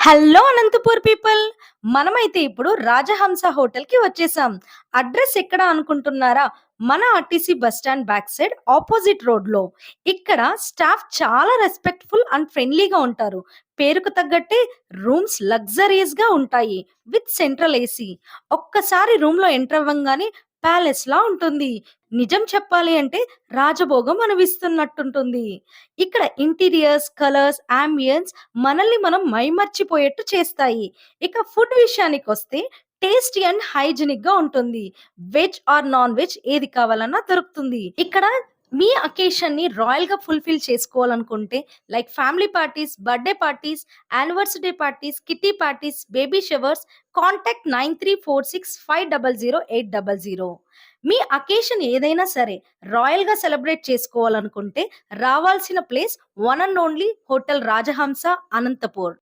Hello Anantapur people. మనమైతే ఇప్పుడు రాజహంస హోటల్‌కి వచ్చేసాం. అడ్రెస్ ఎక్కడ అనుకుంటున్నారా? మన RTC bus stand back side opposite రోడ్‌లో. ఇక్కడ స్టాఫ్ చాలా రెస్పెక్ట్‌ఫుల్ అండ్ ఫ్రెండ్లీగా ఉంటారు. పేరుకు తగ్గట్టే రూమ్స్ లగ్జరియస్‌గా ఉంటాయి. With central AC. ఒక్కసారి రూమ్‌లో ఎంటర్ అవ్వంగానే ప్యాలెస్‌లా ఉంటుంది. నిజం చెప్పాలి అంటే రాజభోగం అనిపిస్తున్నట్టుంటుంది. ఇక్కడ ఇంటీరియర్స్, కలర్స్, యాంబియన్స్ మనల్ని మనం మైమర్చిపోయేట్టు చేస్తాయి. ఇక ఫుడ్ విషయానికొస్తే టేస్టీ అండ్ హైజినిక్‌గా ఉంటుంది. వెజ్ ఆర్ నాన్ వెజ్ ఏది కావాలన్నా దొరుకుతుంది. ఇక్కడ మీ అకేషన్‌ని రాయల్‌గా ఫుల్‌ఫిల్ చేసుకోవాలనుకుంటే like family parties, birthday parties, anniversary parties, kitty parties, baby showers contact 9346500800. మీ అకేషన్ ఏదైనా సరే రాయల్‌గా సెలబ్రేట్ చేసుకోవాలనుకుంటే రావాల్సిన place one and only hotel Rajahamsa Anantapur.